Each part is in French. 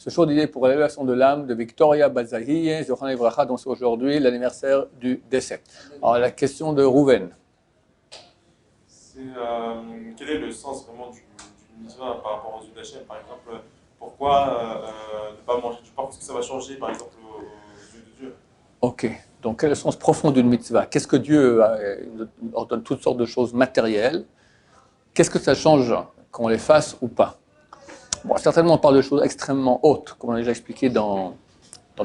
ce jour d'idée pour l'élévation de l'âme de Victoria Bazahi, Zohana Ivracha, dont c'est aujourd'hui l'anniversaire du décès. Alors la question de Rouven. C'est quel est le sens vraiment du mitzvah par rapport aux yeux d'Hachem, par exemple, pourquoi ne pas manger du porc, est-ce que ça va changer par exemple aux yeux de Dieu? Ok, donc quel est le sens profond d'une mitzvah? Qu'est-ce que Dieu ordonne toutes sortes de choses matérielles? Qu'est-ce que ça change qu'on les fasse ou pas? Bon, certainement on parle de choses extrêmement hautes, comme on a déjà expliqué dans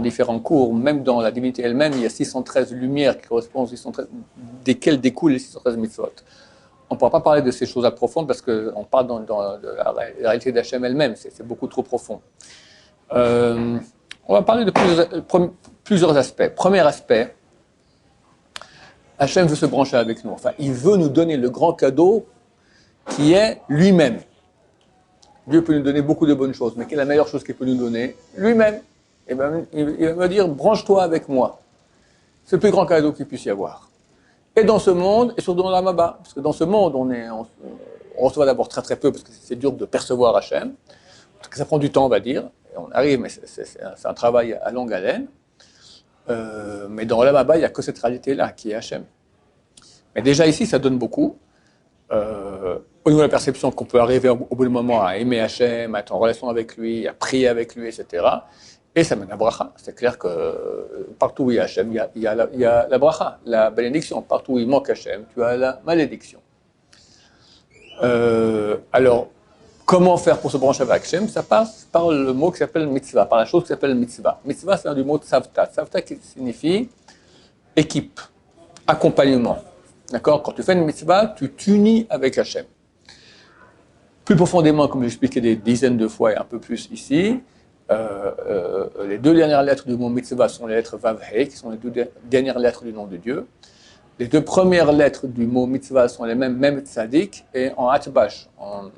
différents cours, même dans la divinité elle-même, il y a 613 lumières qui correspondent aux 613, desquelles découlent les 613 mitzvot. On ne pourra pas parler de ces choses profondes parce qu'on parle de la réalité d'Hachem elle-même, c'est beaucoup trop profond. On va parler de plusieurs aspects. Premier aspect, Hachem veut se brancher avec nous. Enfin, il veut nous donner le grand cadeau qui est lui-même. Dieu peut nous donner beaucoup de bonnes choses, mais quelle est la meilleure chose qu'il peut nous donner? Lui-même. Et ben, il va me dire, branche-toi avec moi. C'est le plus grand cadeau qu'il puisse y avoir. Et dans ce monde, et surtout dans la Maba. Parce que dans ce monde, on reçoit d'abord très très peu, parce que c'est dur de percevoir Hachem. Parce que ça prend du temps, on va dire. Et on arrive, mais c'est un travail à longue haleine. Mais dans la Maba, il n'y a que cette réalité-là, qui est Hachem. Mais déjà ici, ça donne beaucoup. Au niveau de la perception qu'on peut arriver au bout du moment à aimer Hachem, à être en relation avec lui, à prier avec lui, etc. Et ça mène à bracha. C'est clair que partout où il y a Hachem, il y a la bracha, la bénédiction. Partout où il manque Hachem, tu as la malédiction. Alors, comment faire pour se brancher avec Hachem? Ça passe par le mot qui s'appelle mitzvah, par la chose qui s'appelle mitzvah. Mitzvah, c'est un du mot tzavta. Tzavta qui signifie équipe, accompagnement. D'accord? Quand tu fais une mitzvah, tu t'unis avec Hachem. Plus profondément, comme j'ai expliqué des dizaines de fois et un peu plus ici, les deux dernières lettres du mot mitzvah sont les lettres Vav Hei, qui sont les deux dernières lettres du nom de Dieu. Les deux premières lettres du mot mitzvah sont les mêmes tzadik, et en Atbash, en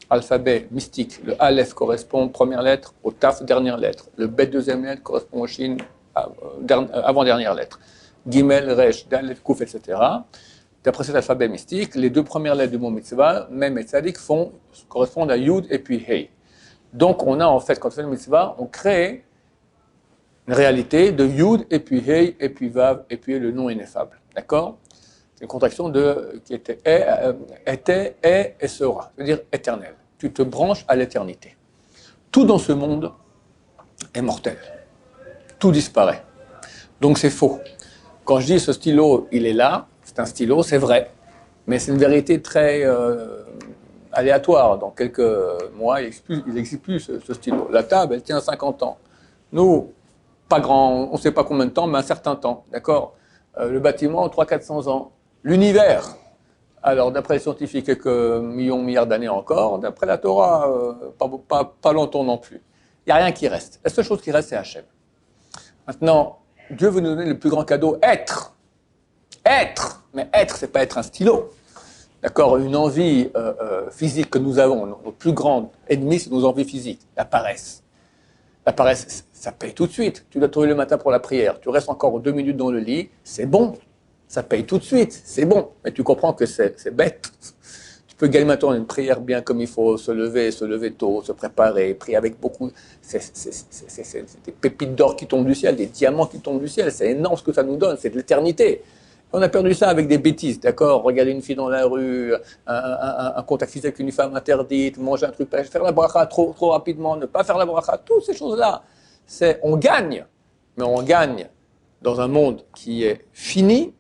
alphabet mystique, le Aleph correspond première lettre au Taf dernière lettre, le Bet deuxième lettre correspond au Shin avant-dernière lettre, Gimel, Resh, Dalet, Kouf, etc. D'après cet alphabet mystique, les deux premières lettres du mot mitzvah, Mem et tzadik, correspondent à Yud et puis Hei. Donc on a en fait, quand on fait une mitzvah, on crée une réalité de Yud et puis Hei et puis Vav et puis le nom ineffable. D'accord? C'est une contraction qui était, est et sera, c'est-à-dire éternel. Tu te branches à l'éternité. Tout dans ce monde est mortel. Tout disparaît. Donc c'est faux. Quand je dis ce stylo, il est là, c'est un stylo, c'est vrai. Mais c'est une vérité très aléatoire. Dans quelques mois, il n'existe plus ce stylo. La table, elle tient 50 ans. Nous, pas grand, on ne sait pas combien de temps, mais un certain temps. D'accord? Le bâtiment, 300-400 ans. L'univers, alors d'après les scientifiques, quelques milliards d'années encore. D'après la Torah, pas longtemps non plus. Il n'y a rien qui reste. La seule chose qui reste, c'est Hachem. Maintenant, Dieu veut nous donner le plus grand cadeau, être. Être, mais être, c'est pas être un stylo. D'accord? Une envie physique que nous avons, notre plus grande ennemie, c'est nos envies physiques, la paresse. La paresse, ça paye tout de suite. Tu dois te lever le matin pour la prière, tu restes encore 2 minutes dans le lit, c'est bon. Ça paye tout de suite, c'est bon. Mais tu comprends que c'est bête. Tu peux gagner maintenant une prière bien comme il faut, se lever tôt, se préparer, prier avec beaucoup. C'est des pépites d'or qui tombent du ciel, des diamants qui tombent du ciel. C'est énorme ce que ça nous donne, c'est de l'éternité. On a perdu ça avec des bêtises, d'accord? Regarder une fille dans la rue, un contact physique avec une femme interdite, manger un truc, faire la bracha trop rapidement, ne pas faire la bracha, toutes ces choses-là. On gagne, mais on gagne dans un monde qui est fini,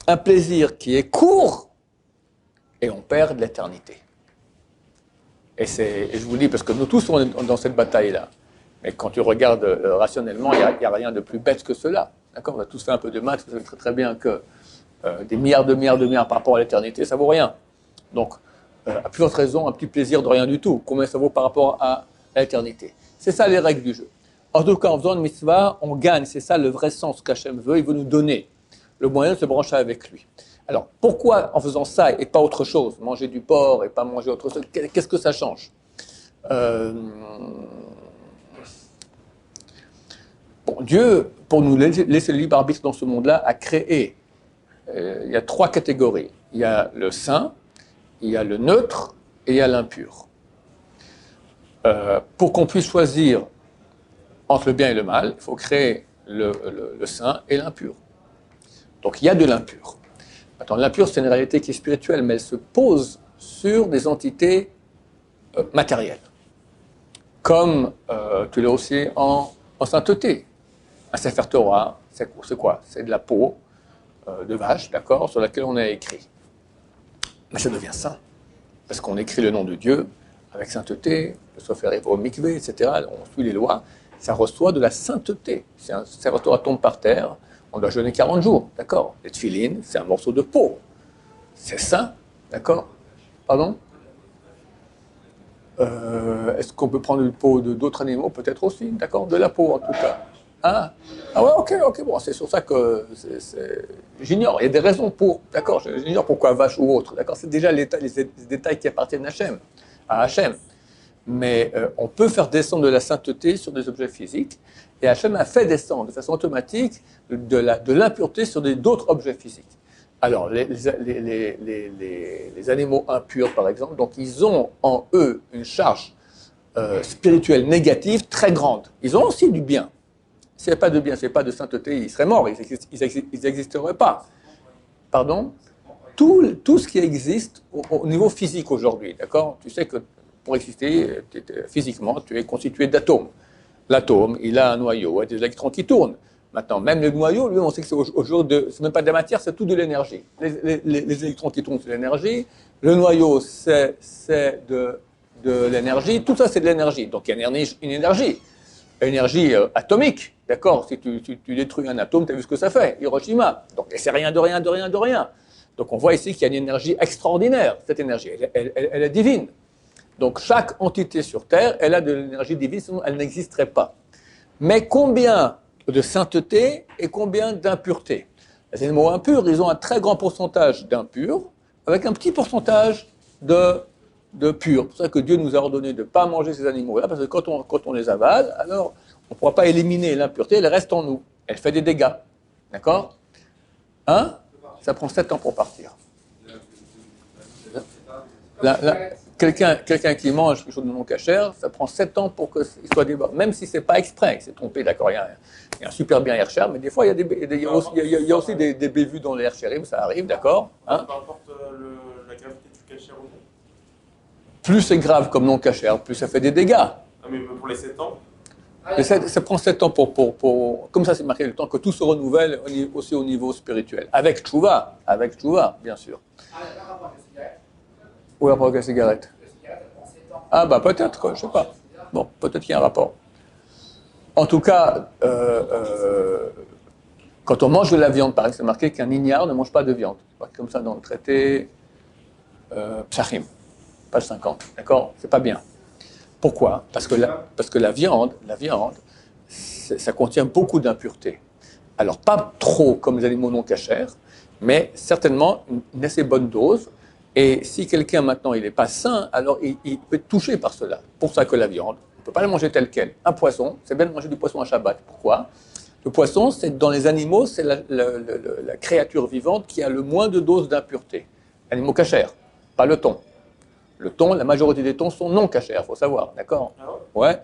un plaisir qui est court, et on perd de l'éternité. Et je vous dis, parce que nous tous sommes dans cette bataille-là, mais quand tu regardes rationnellement, il n'y a rien de plus bête que cela. D'accord? On a tous fait un peu de maths, vous savez très très bien que des milliards par rapport à l'éternité, ça vaut rien. Donc, à plus forte raison, un petit plaisir de rien du tout. Combien ça vaut par rapport à l'éternité? C'est ça les règles du jeu. En tout cas, en faisant une mitzvah, on gagne. C'est ça le vrai sens qu'Hachem veut. Il veut nous donner le moyen de se brancher avec lui. Alors, pourquoi en faisant ça et pas autre chose? Manger du porc et pas manger autre chose, qu'est-ce que ça change? Dieu, pour nous laisser le libre arbitre dans ce monde-là, a créé, il y a 3 catégories. Il y a le saint, il y a le neutre et il y a l'impur. Pour qu'on puisse choisir entre le bien et le mal, il faut créer le saint et l'impur. Donc il y a de l'impur. Maintenant, l'impur, c'est une réalité qui est spirituelle, mais elle se pose sur des entités matérielles. Comme tu l'as aussi en sainteté. Un Sefer Torah, c'est quoi? C'est de la peau de vache, d'accord, sur laquelle on a écrit. Mais ça devient saint. Parce qu'on écrit le nom de Dieu avec sainteté, le Sefer Evo Mikvé, etc. On suit les lois. Ça reçoit de la sainteté. Si un Sefer Torah tombe par terre, on doit jeûner 40 jours, d'accord? Les tefilines, c'est un morceau de peau. C'est saint, d'accord? Pardon? Est-ce qu'on peut prendre une peau d'autres animaux? Peut-être aussi, d'accord? De la peau, en tout cas. Ah ouais, ok, bon, c'est sur ça que j'ignore. Il y a des raisons pour, d'accord? J'ignore pourquoi vache ou autre, d'accord? C'est déjà les détails qui appartiennent à Hachem. Mais on peut faire descendre de la sainteté sur des objets physiques, et Hachem a fait descendre de façon automatique de l'impureté sur d'autres objets physiques. Alors, les animaux impurs, par exemple, donc ils ont en eux une charge spirituelle négative très grande. Ils ont aussi du bien. S'il n'y avait pas de bien, s'il n'y avait pas de sainteté, ils seraient morts, ils n'existeraient pas. Pardon? Tout ce qui existe au niveau physique aujourd'hui, d'accord? Tu sais que pour exister, physiquement, tu es constitué d'atomes. L'atome, il a un noyau, et des électrons qui tournent. Maintenant, même le noyau, lui, on sait que c'est même pas de la matière, c'est tout de l'énergie. Les électrons qui tournent, c'est de l'énergie. Le noyau, c'est de l'énergie. Tout ça, c'est de l'énergie. Donc, il y a une énergie atomique, d'accord? Si tu détruis un atome, tu as vu ce que ça fait, Hiroshima. Donc, c'est rien de rien, de rien, de rien. Donc, on voit ici qu'il y a une énergie extraordinaire. Cette énergie, elle est divine. Donc, chaque entité sur Terre, elle a de l'énergie divine, sinon elle n'existerait pas. Mais combien de sainteté et combien d'impureté? Les animaux impurs, ils ont un très grand pourcentage d'impurs, avec un petit pourcentage de purs. C'est pour ça que Dieu nous a ordonné de ne pas manger ces animaux-là, parce que quand on les avale, alors on ne pourra pas éliminer l'impureté, elle reste en nous. Elle fait des dégâts. D'accord? Hein? Ça prend 7 ans pour partir. Quelqu'un qui mange quelque chose de non cachère, ça prend 7 ans pour qu'il soit débordé. Même si ce n'est pas exprès, il s'est trompé, d'accord, il y a un super bien Hercher, mais des fois, il y a aussi des bévues dans les Hercherim, ça arrive, d'accord, hein? Peu importe la gravité du cachère ou non. Plus c'est grave comme non cachère, plus ça fait des dégâts. Non, mais pour les 7 ans. Mais ça prend 7 ans pour comme ça c'est marqué, le temps que tout se renouvelle aussi au niveau spirituel. Avec tchouva, bien sûr. Ou rapport avec la cigarette? Ah bah peut-être, je ne sais pas. Bon, peut-être qu'il y a un rapport. En tout cas, quand on mange de la viande, par exemple, c'est marqué qu'un ignare ne mange pas de viande. C'est marqué comme ça dans le traité Psachim, page 50. D'accord? C'est pas bien. Pourquoi? Parce que la viande, ça contient beaucoup d'impuretés. Alors pas trop comme les animaux non cachers, mais certainement une assez bonne dose. Et si quelqu'un maintenant il n'est pas sain, alors il peut être touché par cela. Pour ça que la viande, on ne peut pas la manger telle quelle. Un poisson, c'est bien de manger du poisson à Shabbat. Pourquoi? Le poisson, dans les animaux, c'est la créature vivante qui a le moins de doses d'impureté. Animaux cachers, pas le thon. Le thon, la majorité des thons sont non cachers, il faut savoir, d'accord? Ouais.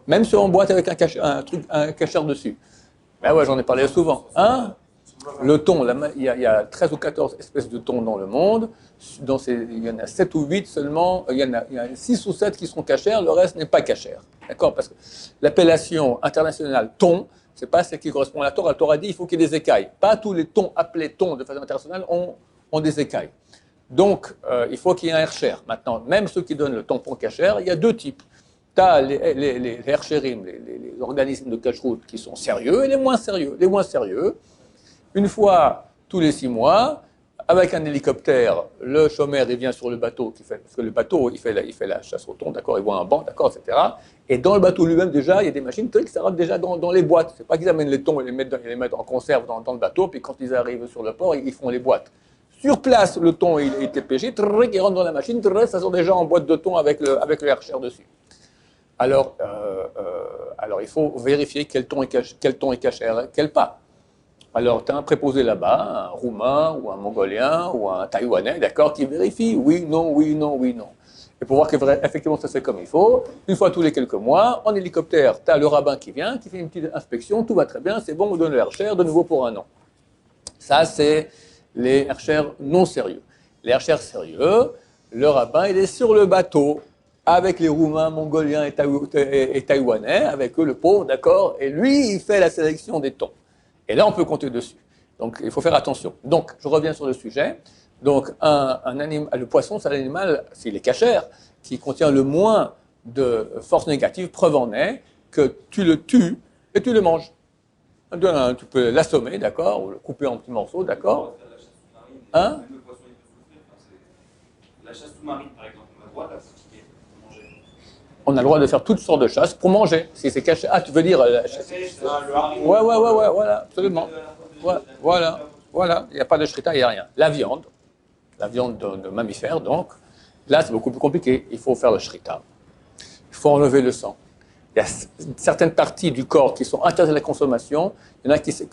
Même ceux en boîte avec un cachère dessus. Ben ouais, j'en ai parlé souvent. Hein? Le thon, il y a 13 ou 14 espèces de thon dans le monde. Il y en a 7 ou 8 seulement. Il y en a 6 ou 7 qui sont cachères, le reste n'est pas cachère. D'accord? Parce que l'appellation internationale thon, c'est pas ce qui correspond à la Torah. La Torah dit qu'il faut qu'il y ait des écailles. Pas tous les thons appelés thons de façon internationale ont des écailles. Donc, il faut qu'il y ait un hercher. Maintenant, même ceux qui donnent le tampon cachère, il y a 2 types. Tu as les hercherim, les organismes de cacheroute qui sont sérieux et les moins sérieux. Les moins sérieux, une fois tous les 6 mois, avec un hélicoptère, le chômeur il vient sur le bateau, parce que le bateau il fait la chasse au thon, d'accord, il voit un banc, d'accord, etc. Et dans le bateau lui-même déjà, il y a des machines qui ça rentre déjà dans les boîtes. C'est pas qu'ils amènent les thons et les mettent en conserve dans le bateau, puis quand ils arrivent sur le port, ils font les boîtes. Sur place, le thon il était pêché, il rentre dans la machine, ça sort déjà en boîte de thon avec le hercher dessus. Alors il faut vérifier quel thon est cachère, quel pas. Alors, tu as un préposé là-bas, un Roumain ou un Mongolien ou un Taïwanais, d'accord, qui vérifie oui, non, oui, non, oui, non. Et pour voir qu'effectivement ça se fait comme il faut, une fois tous les quelques mois, en hélicoptère, tu as le rabbin qui vient, qui fait une petite inspection, tout va très bien, c'est bon, on donne le Hercher de nouveau pour un an. Ça, c'est les Hercher non sérieux. Les Hercher sérieux, le rabbin, il est sur le bateau avec les Roumains, Mongoliens et Taïwanais, avec eux, le pauvre, d'accord, et lui, il fait la sélection des thons. Et là, on peut compter dessus. Donc, il faut faire attention. Donc, je reviens sur le sujet. Donc, le poisson, c'est l'animal, s'il est cachère, qui contient le moins de force négative. Preuve en est que tu le tues et tu le manges. Tu peux l'assommer, d'accord, ou le couper en petits morceaux, d'accord. Hein? La chasse sous-marine, par exemple, on a le droit de la pratiquer pour manger. On a le droit de faire toutes sortes de chasses pour manger. Si c'est caché. Ah, tu veux dire la chasse? Ouais, voilà, absolument. Ouais, voilà. Il n'y a pas de shrita, il n'y a rien. La viande de mammifères, donc, là, c'est beaucoup plus compliqué. Il faut faire le shrita. Il faut enlever le sang. Il y a certaines parties du corps qui sont interdites à la consommation. Il y en a qui sont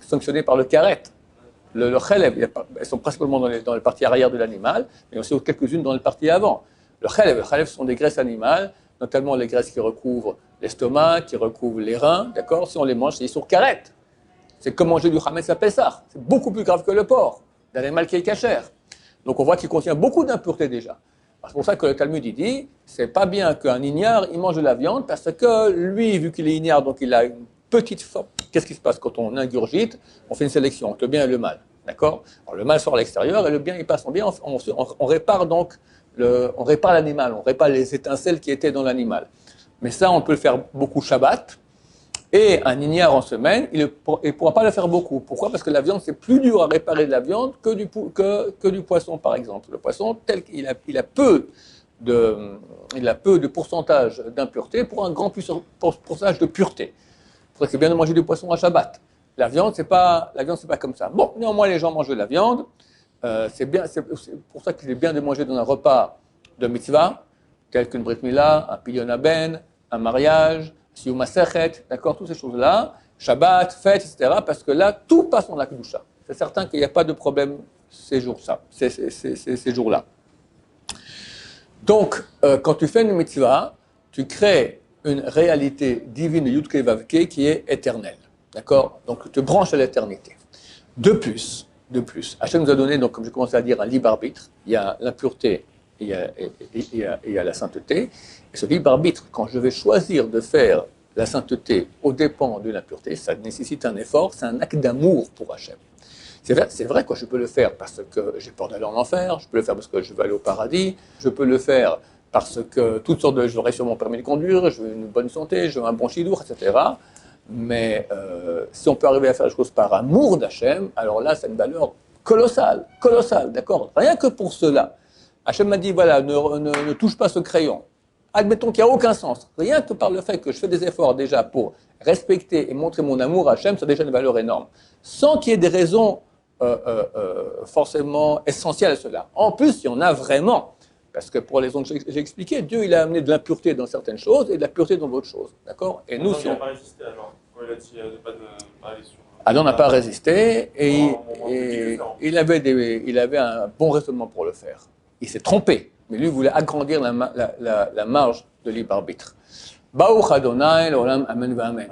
sanctionnées par le karet. Le khelev, elles sont principalement dans les parties arrière de l'animal, mais aussi quelques-unes dans les parties avant. Le khelev sont des graisses animales, notamment les graisses qui recouvrent l'estomac, qui recouvrent les reins, d'accord? Si on les mange, c'est sur karet. C'est comme manger du chametz à Pessah. C'est beaucoup plus grave que le porc, d'un animal qui est cachère. Donc on voit qu'il contient beaucoup d'impuretés déjà. C'est pour ça que le Talmud il dit, c'est pas bien qu'un ignare il mange de la viande, parce que lui, vu qu'il est ignare, donc il a une petite forme. Qu'est-ce qui se passe quand on ingurgite? On fait une sélection entre le bien et le mal, d'accord? Alors le mal sort à l'extérieur et le bien il passe en bien. On répare donc on répare l'animal, on répare les étincelles qui étaient dans l'animal. Mais ça, on peut le faire beaucoup Shabbat. Et un ignare en semaine, il ne pourra pas le faire beaucoup. Pourquoi? Parce que la viande, c'est plus dur à réparer de la viande que du poisson, par exemple. Le poisson, tel qu'il a peu de pourcentage d'impureté pour un grand pourcentage de pureté. Il faudrait que c'est bien de manger du poisson à Shabbat. La viande, c'est pas comme ça. Bon, néanmoins, les gens mangent de la viande. C'est pour ça qu'il est bien de manger dans un repas de mitzvah, tel qu'une brit milah, un pidyon haben, un mariage, Siyum Masechet, d'accord, toutes ces choses-là, Shabbat, fête, etc., parce que là, tout passe dans la Kedusha. C'est certain qu'il n'y a pas de problème ces jours-là. Donc, quand tu fais une mitzvah, tu crées une réalité divine de Yudke Vavke qui est éternelle, d'accord? Donc, tu te branches à l'éternité. De plus, Hachem nous a donné, donc, comme j'ai commencé à dire, un libre arbitre. Il y a l'impureté, il y a la sainteté. Et ce libre arbitre, quand je vais choisir de faire la sainteté aux dépens de l'impureté, ça nécessite un effort, c'est un acte d'amour pour Hachem. C'est vrai que je peux le faire parce que j'ai peur d'aller en enfer, je peux le faire parce que je veux aller au paradis, je peux le faire parce que j'aurai sur mon permis de conduire, je veux une bonne santé, je veux un bon chidour, etc. Mais si on peut arriver à faire les choses par amour d'Hachem, alors là, c'est une valeur colossale, d'accord? Rien que pour cela. Hachem m'a dit, voilà, ne touche pas ce crayon. Admettons qu'il n'y a aucun sens. Rien que par le fait que je fais des efforts déjà pour respecter et montrer mon amour à Hachem, c'est déjà une valeur énorme. Sans qu'il y ait des raisons forcément essentielles à cela. En plus, il y en a vraiment. Parce que pour les raisons que j'ai expliquées, Dieu il a amené de l'impureté dans certaines choses et de la pureté dans d'autres choses. D'accord? Et nous, il n'a pas résisté alors. Quand il a dit de pas aller sur. Adam n'a pas résisté et il avait un bon raisonnement pour le faire. Il s'est trompé, mais lui voulait agrandir la marge de libre arbitre. Baruch Adonai, l'olam, amen, amen.